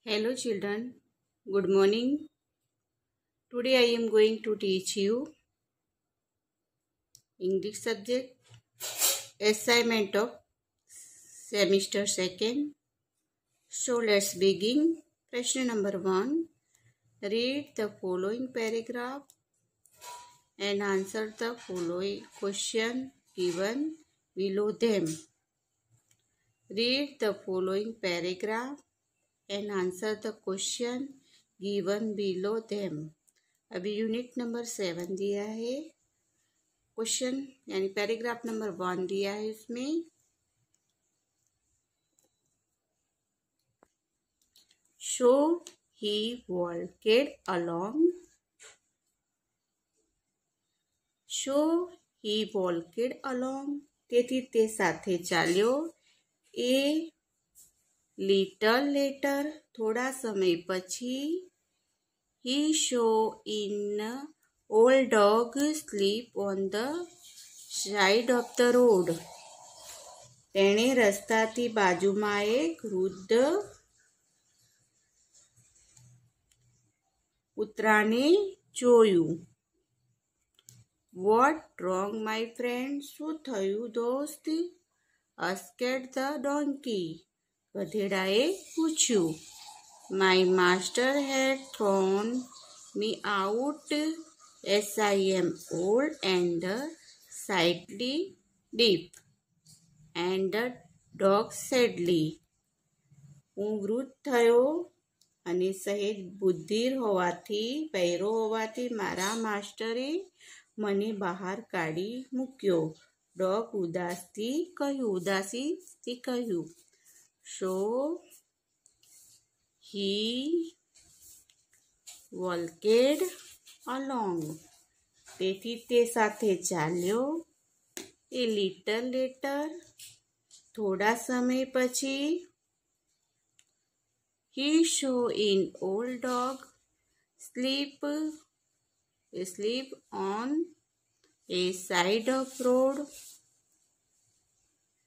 Hello children, good morning. Today I am going to teach you English subject assignment of semester 2nd. So let's begin. Question number 1. Read the following paragraph and answer the following question given below them. Read the following paragraph and answer the question given below them. अभी unit number 7 दिया है, question यानी paragraph number 1 दिया है। उसमें show ही वॉल्केड along, show ही वॉल्केड along તેથી તે સાથે ચાલ્યો। એ લિટલ લેટર થોડા સમય પછી he saw in old dog sleep on the side of the road. તેણે રસ્તાથી બાજુમાં એક વૃદ્ધ કૂતરાને જોયું। What wrong, my friend? શું થયું દોસ્ત? asked the donkey. ગધેડાએ પૂછ્યું। My master had thrown me out as I am old and slightly deaf. And the dog sadly. હું વૃદ્ધ થયો અને સહેજ બુદ્ધિર હોવાથી બહેરો હોવાથી મારા માસ્ટરે મને બહાર કાઢી મૂક્યો। ડોગ ઉદાસીથી કહ્યું। So he walked along. તેથી તે સાથે ચાલ્યો। A little later થોડા સમય પછી he saw an old dog sleep on a side of road.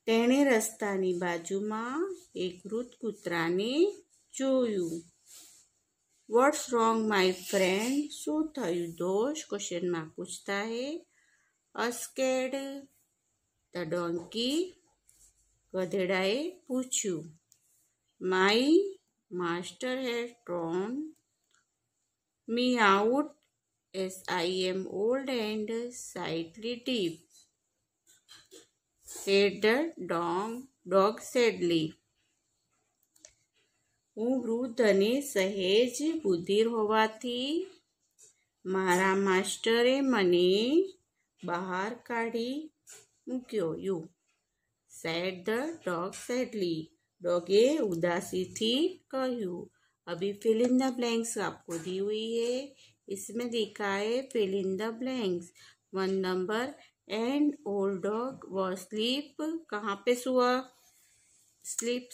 તેણે રસ્તાની બાજુમાં એક વૃદ્ધ કૂતરાને જોયું। What's wrong, my friend? શું થયું દોસ્ત? ક્વેશ્ચન માર્ક પૂછતા है। asked the donkey. ગધેડાએ પૂછ્યું। My master had thrown me out as I am old and slightly deaf, said the dog sadly. હું વૃદ્ધ અને સહેજ બુદ્ધિર હોવાથી મારા માસ્ટરે મને બહાર કાઢી મૂક્યો। You said the dog sadly. डॉगे उदासी थी कहूँ। अभी फिल इन द ब्लैंक्स आपको दी हुई है, इसमें दिखा है fill in the blanks. 1 number and old dog was sleep, कहाँ पे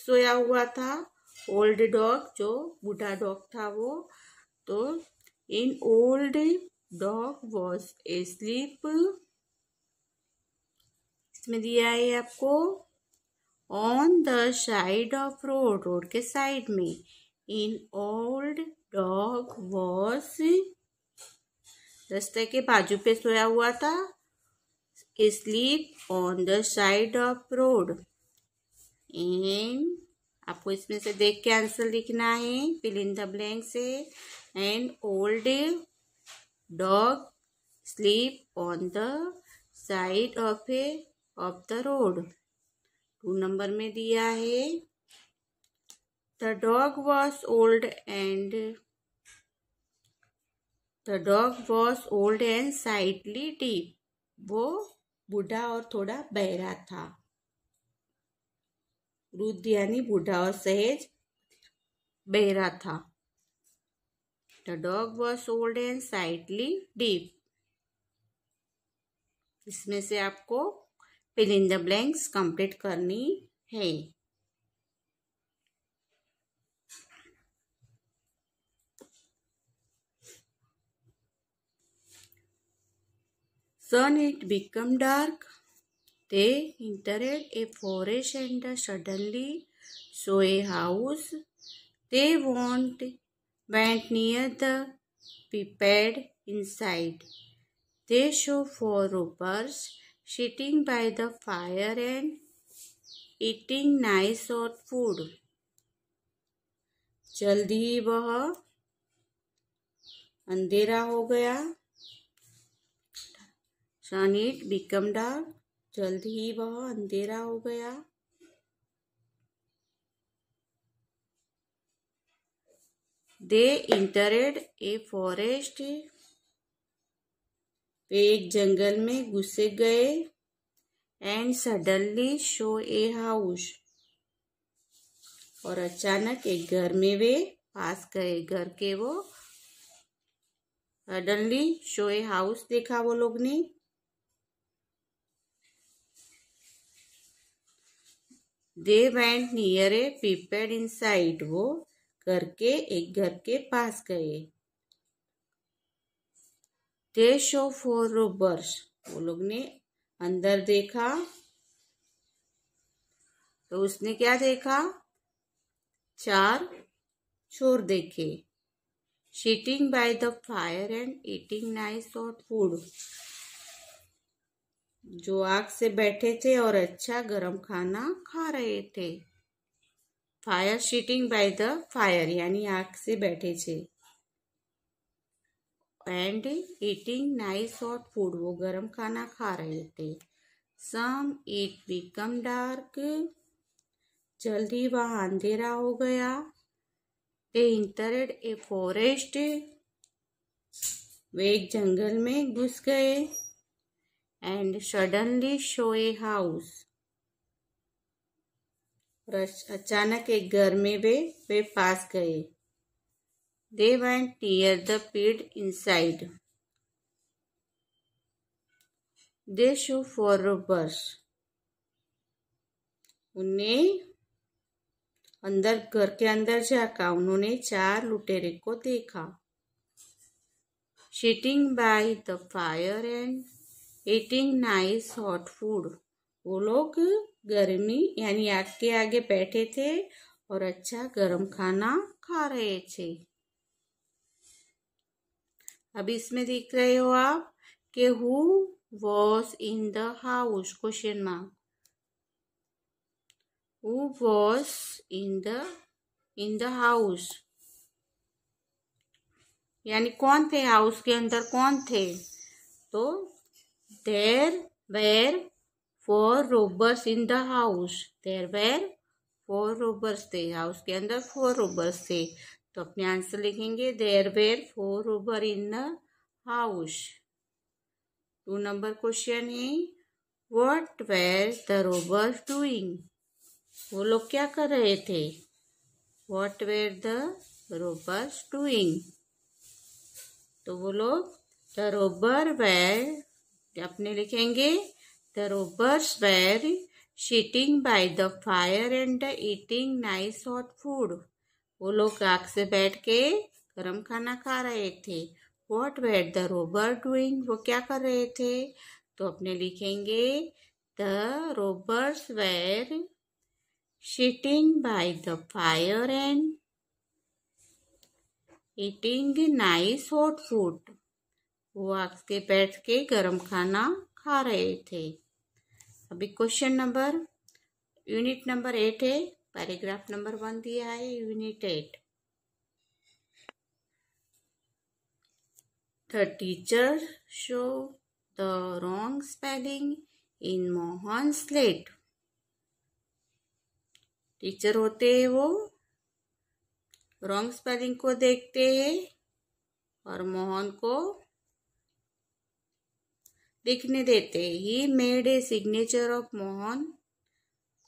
सोया हुआ था? ओल्ड डॉग जो बूढ़ा डॉग था वो। तो in old dog was a sleep, इसमें दिया है आपको on the side of road, road के साइड में। इन ओल्ड डॉग वॉज, रास्ते के बाजू पे सोया हुआ था। Sleep on the side of road. And आपको इसमें से देख के आंसर लिखना है, फिल इन द ब्लैंक से। And old dog sleep on the side of the road. 2 number में दिया है the dog was old and slightly deaf. वो बूढ़ा और थोड़ा बहरा था। वृद्ध यानी बूढ़ा और सहज बहरा था। The dog was old and slightly deaf. इसमें से आपको fill in the blanks complete करनी है। Soon it became dark. They entered a forest and suddenly saw a house. They went near the piped inside. They saw 4 robbers sitting by the fire and eating nice hot food. जल्दी ही वह अंधेरा हो गया. Soon it became dark. जल्दी ही वह अंधेरा हो गया. They entered a forest. वे एक जंगल में घुस गए. And suddenly saw a house. और अचानक एक घर में वे पास गए. घर के वो सडनली शो ए हाउस देखा वो लोग ने. They went near a peeped inside. वो एक घर के पास गए. They saw 4 robbers. वो लोग ने अंदर देखा. तो उसने क्या देखा? 4 चोर देखे. Sitting by the fire and eating nice hot food. जो आग से बैठे थे और अच्छा गरम खाना खा रहे थे. Fire sitting by the fire यानी आग से बैठे थे. And eating nice hot food वो गरम खाना खा रहे थे. सम इट बिकम डार्क. जल्दी वहां अंधेरा हो गया. They entered a forest. वे एक जंगल में घुस गए. And suddenly saw a house. और अचानक एक घर में वे पास गए. They went near the pit inside. They saw 4 robbers. घर के अंदर जाकर उन्होंने 4 लुटेरे को देखा. Sitting by the fire and eating nice hot food. वो लोग गर्मी यानी आग के आगे बैठे थे और अच्छा गर्म खाना खा रहे थे. अब इसमें देख रहे हो आप कि who was in the house? Question mark. Who was in the house? यानी कौन थे हाउस के अंदर कौन थे? तो there were 4 robbers in the house. There were 4 robbers थे. हाउस के अंदर 4 robbers थे. तो अपने आंसर लिखेंगे there were 4 robbers in the house. 2 number question है what were the robbers doing? वो लोग क्या कर रहे थे? What were the robbers doing? तो वो लोग the robber were अपने लिखेंगे the robbers were sitting by the fire and eating nice hot food. वो लोग आग से बैठ के गरम खाना खा रहे थे. What were the robber doing? वो क्या कर रहे थे? तो अपने लिखेंगे the robbers were sitting by the fire and eating nice hot food. वो आग के बैठ के गरम खाना खा रहे थे. अभी क्वेश्चन नंबर यूनिट नंबर 8 है. पैराग्राफ नंबर 1 दिया है. Unit 8. The teacher show the wrong spelling in Mohan's slate. Teacher होते हैं वो रॉन्ग स्पेलिंग को देखते हैं और मोहन को लिखने देते हैं. He made a signature of Mohan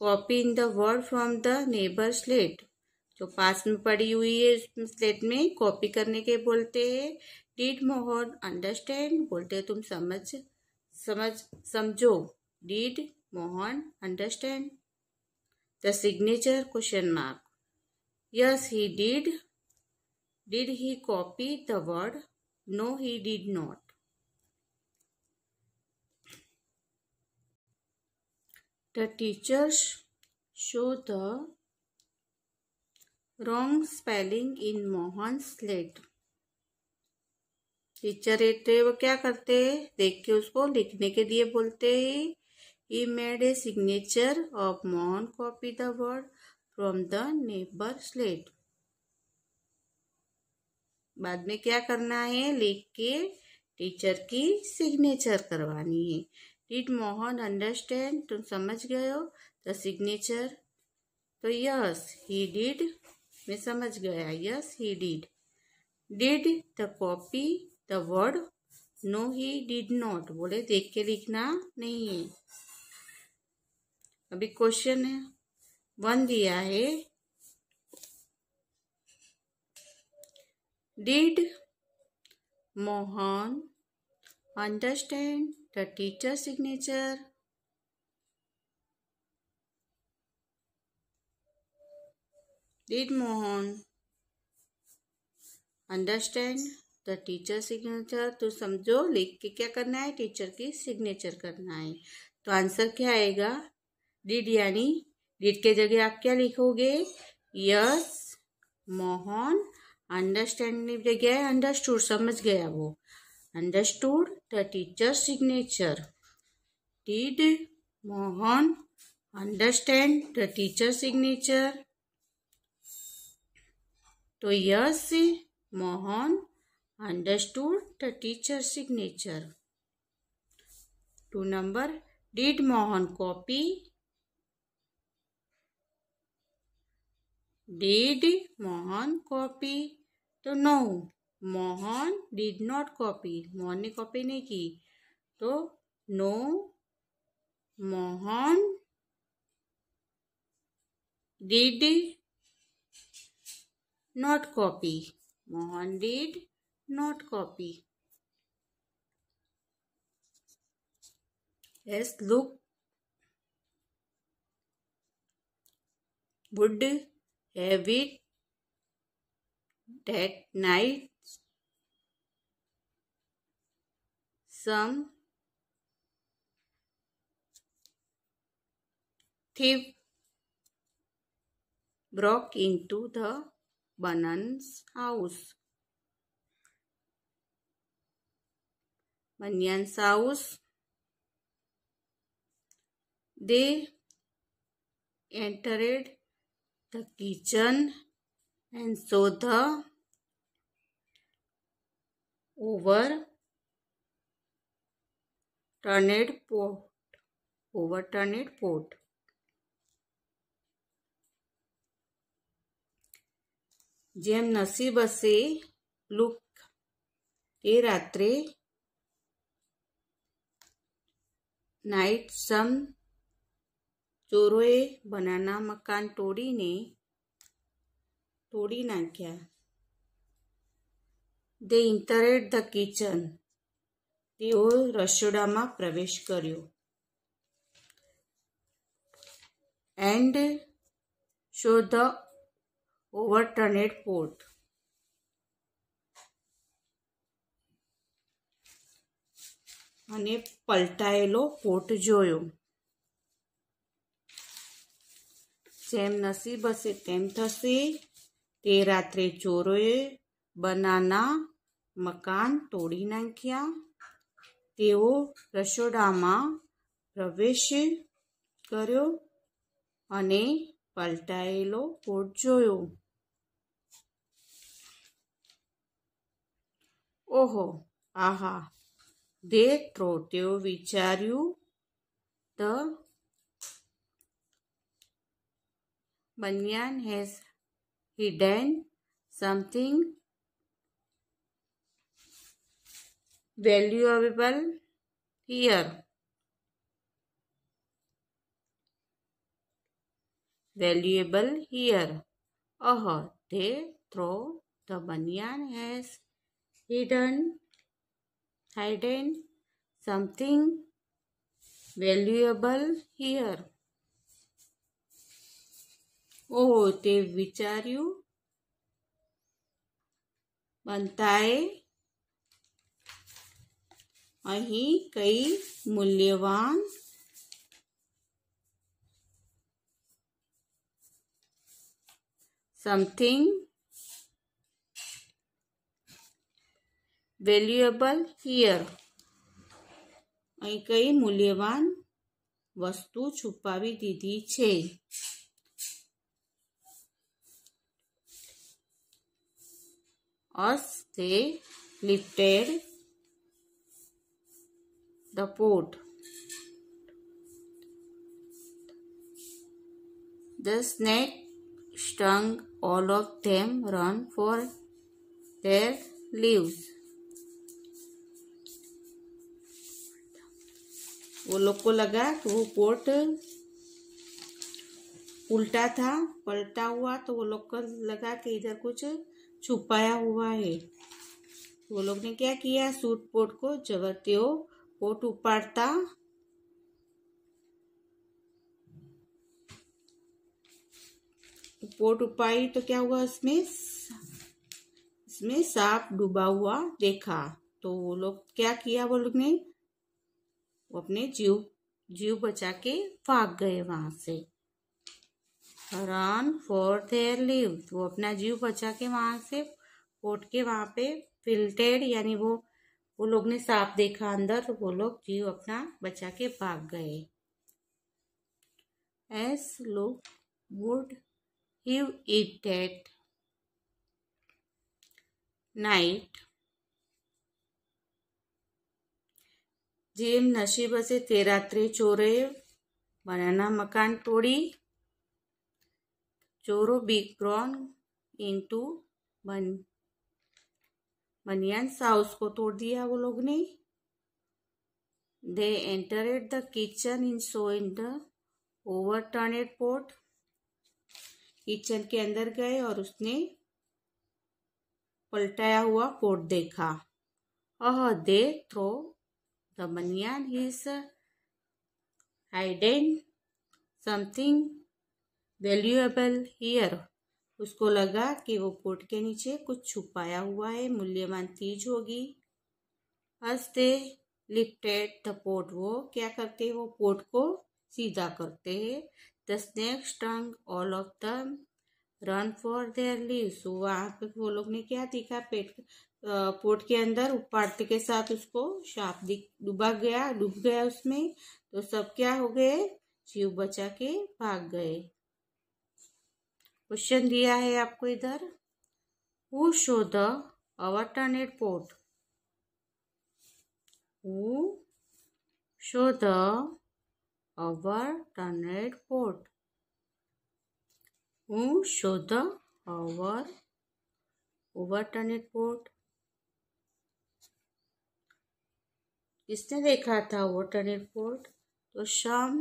copy in the word from the neighbour slate. जो पास में पड़ी हुई है स्लेट में कॉपी करने के बोलते हैं. डिड मोहन अंडरस्टैंड बोलते हैं तुम समझो. Did Mohan understand the signature question mark. Yes, he did. Did he copy the word? No, he did not. The teachers show the Wrong spelling in Mohan's slate. Teacher रहते वो क्या करते हैं, देख के उसको लिखने के लिए बोलते हैं। He made a signature of Mohan copy the word from the neighbor slate. बाद में क्या करना है, लिख के टीचर की सिग्नेचर करवानी है। डिड मोहन अंडरस्टैंड, तुम समझ गए हो द सिग्नेचर? तो यस ही डिड, मैं समझ गया, yes he did. Did the copy the word, no he did not, बोले देख के लिखना नहीं है। अभी क्वेश्चन है 1 दिया है, did Mohan understand the teacher signature? Did Mohan understand the teacher signature? तो समझो लिख के क्या करना है, टीचर की सिग्नेचर करना है। तो आंसर क्या आएगा, डिड, यानी डिड के जगह आप क्या लिखोगे, यस मोहन, अंडरस्टैंड की जगह है अंडरस्टूड, समझ गया वो, understood the teacher signature. Did Mohan understand the teacher signature? तो yes Mohan understood the teacher signature. 2 number, did Mohan copy? Did Mohan copy? तो no, Mohan did not copy, Mohan ने कॉपी नहीं की, तो no Mohan did not copy, Mohan did not copy. Yes, look, would have it that night some thief broke into the Banyan's house. Banyan's house. They entered the kitchen and saw the overturned pot. જેમ નસીબ હશે look, તે રાત્રે night સમ ચોરોએ banana મકાન તોડી નાખ્યા. દે ઇન્ટરેડ the kitchen, તેઓ રસોડામાં પ્રવેશ કર્યો. And show the overturned pot, અને પલટાયેલો પોટ જોયો. જેમ નસીબ હશે તેમ થશે, તે રાત્રે ચોરોએ બનાના મકાન તોડી નાખ્યા. તેઓ રસોડામાં પ્રવેશ કર્યો અને પલટાયેલો પોટ જોયો. ઓહો, આહા, they thought, તેઓ વિચાર્યું, the Banyan has hidden something valuable here. Valuable here. They thought the Banyan has hidden something valuable here. તે વિચાર્યું, બનતાએ અહીં કઈ મૂલ્યવાન समथिंग વેલ્યુએબલ હિયર. અહીં કઈ મૂલ્યવાન વસ્તુ છુપાવી દીધી છે. As they lifted the pot, the snake stung all of them, run for their lives. वो लोग को लगा कि वो पोट उल्टा था, पलटा हुआ, तो वो लोग को लगा कि इधर कुछ छुपाया हुआ है. वो लोग ने क्या किया, सूट पोट को जगते हो पोट उपाड़ता पोट उपाड़ी तो क्या हुआ, इसमें सांप डूबा हुआ देखा. तो वो लोग क्या किया, वो लोग ने वो अपने जीव बचा के भाग गए वहां से. रन फॉर देयर लिव, वो अपना जीव बचा के वहां से पोट के वहां पे फिल्टेड, यानी वो लोग ने सांप देखा अंदर, तो वो लोग जीव अपना बचा के भाग गए. As luck would have it at night, જેમ નસીબ હશે તે રાત્રે ચોરે બનાના મકાન તોડી. ચોરો big grown into banian's house को तोड़ दिया वो लोग ने. They entered the kitchen and saw an the overturned pot, kitchen के अंदर गए और उसने पलटाया हुआ पोट देखा. They thought the banian is hidden something valuable here, उसको लगा कि वो पोट के नीचे कुछ छुपाया हुआ है, मूल्यवान चीज होगी. As they lifted the pot, वो क्या करते हैं, वो पोट को सीधा करते हैं. The snake stung all of them, run for their lives. वहां पे वो लोग ने क्या देखा, पोट के अंदर उपाड़ते के साथ उसको सांप डूब गया उसमें. तो सब क्या हो गए, जीव बचा के भाग गए. क्वेश्चन दिया है आपको इधर, who saw the overturned pot, who saw the overturned pot, who saw the overturned pot. किसने देखा था ओवरटर्नेड पोट, तो some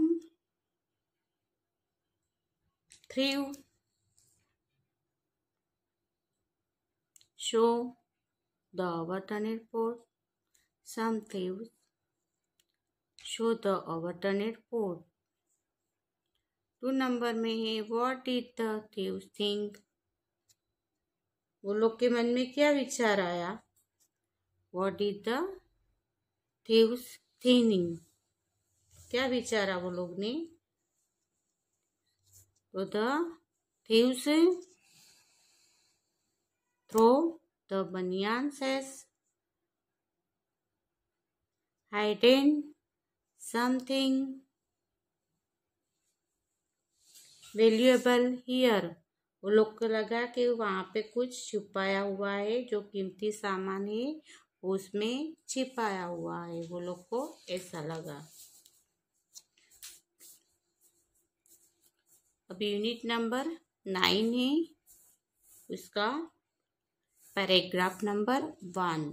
thieves show the overturned pot, some thieves show the overturned pot. 2 number में है, what did the thieves think, वो लोग के मन में क्या विचार आया. what did the thieves think, क्या विचारा वो लोग ने. तो the thieves throw the banians as hidden something valuable here, वो लोग को लगा कि वहां पे कुछ छुपाया हुआ है, जो कीमती सामान है उसमें छिपाया हुआ है, वो लोग को ऐसा लगा. अभी यूनिट नंबर 9 है, उसका पैराग्राफ नंबर 1.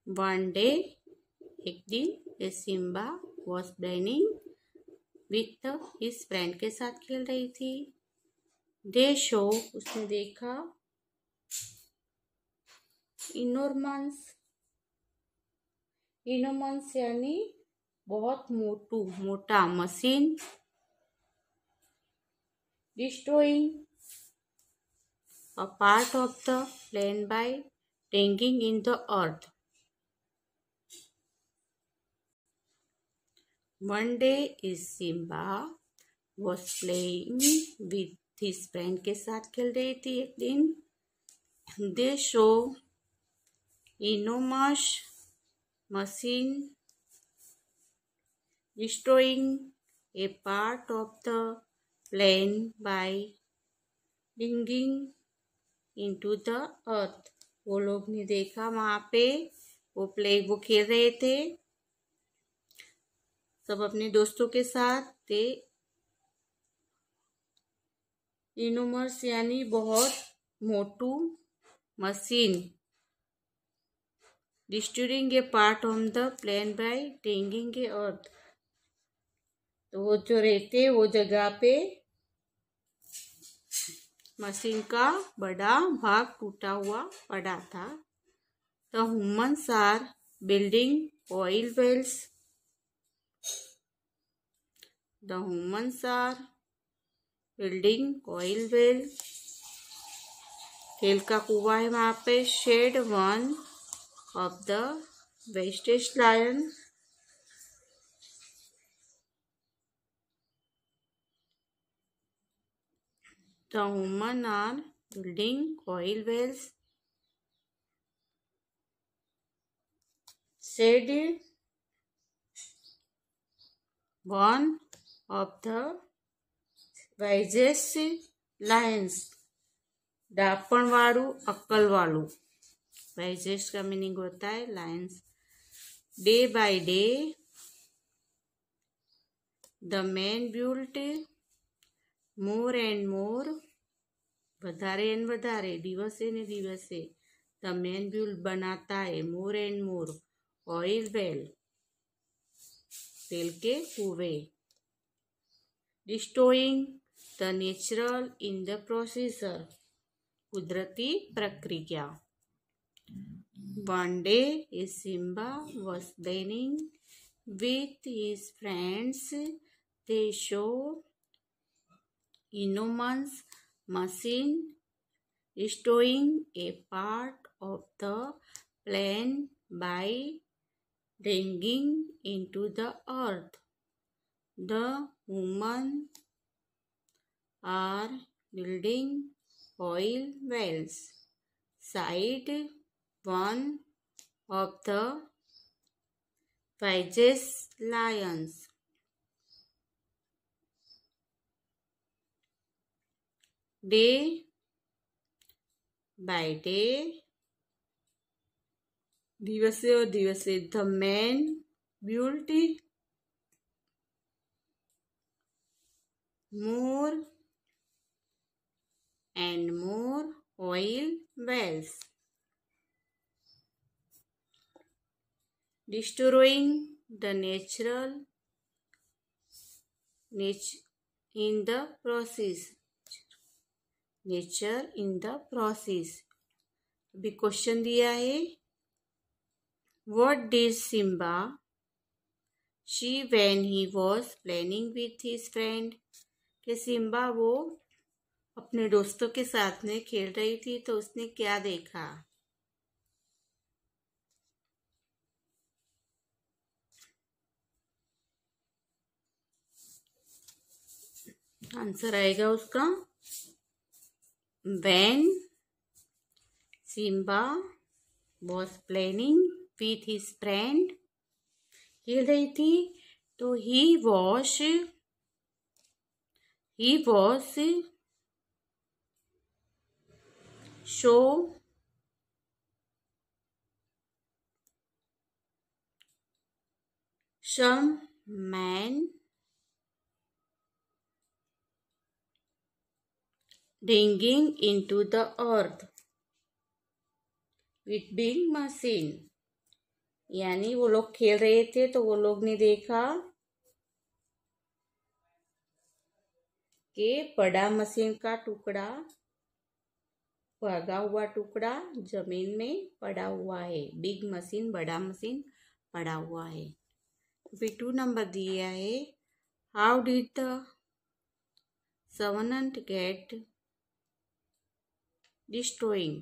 वन डे, एक दिन, Simba was playing with his friend के साथ खेल रही थी. दे शो, उसने देखा इनोमंस यानी बहुत मोटा machine, destroying a part of the plane by digging in the earth. One day Simba was playing with his friend के साथ खेल रही थी एक दिन। दे show enormous machine destroying a part of the plane by digging into the earth। वो लोग ने देखा वहां पे वो खेल रहे थे सब अपने दोस्तों के साथ। थे इनोमर्स यानी बहुत मोटू machine. Destroying a part on the plain by digging a earth. तो वो जो रहते वो जगह पे मशीन का बड़ा भाग टूटा हुआ पड़ा था। The humans are building oil wells. The humans are building oil well. तेल का कुआं है वहां पे। Said one of the wisest lion. The human are building oil wells. Said one of the wisest lions. डापण वालू अक्कल वालू। वाइजेस्ट का मीनिंग होता है lions. Day by day the man built more and more. વધારે એન્ડ વધારે દિવસે ને દિવસે ધ મેન बिल्ट बनाता है more and more oil well तेल के कुएं। Destroying the natural in the procedure कुदरती प्रक्रिया। One day a Simba was playing with his friends. They show enormous machine destroying a part of the plane by digging into the earth। The women are building oil wells। Side one of the wisest lions। Day by day दिवसे और दिवसे the man built more and more oil wells. Destroying the natural in the process nature in the process. अभी question दिया है what did Simba she when he was playing with his friend. कि Simba वो अपने दोस्तों के साथ में खेल रही थी तो उसने क्या देखा। आंसर आएगा उसका When Simba was playing with his friend खेल रही थी तो he was show some man digging into the earth with big machine। यानी वो लोग खेल रहे थे तो वो लोग ने देखा कि बड़ा मशीन का टुकड़ा भागा हुआ टुकड़ा जमीन में पड़ा हुआ है। बिग मशीन बड़ा मशीन पड़ा हुआ है। फिर 2 नंबर दिया है how did the savannah get destroying।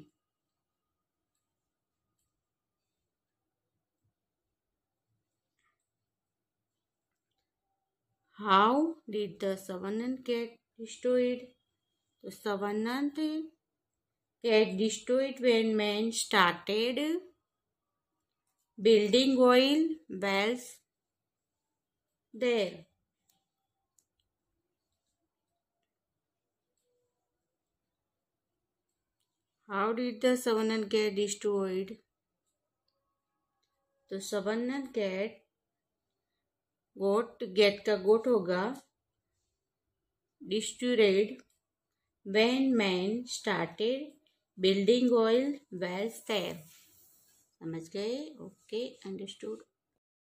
How did the Savanant get destroyed? The Savanant get destroyed when man started building oil wells there. How did the Savanant get destroyed? तो Savanant get का गोट होगा destroyed when man started building oil wells there. समझ गए? Okay, understood.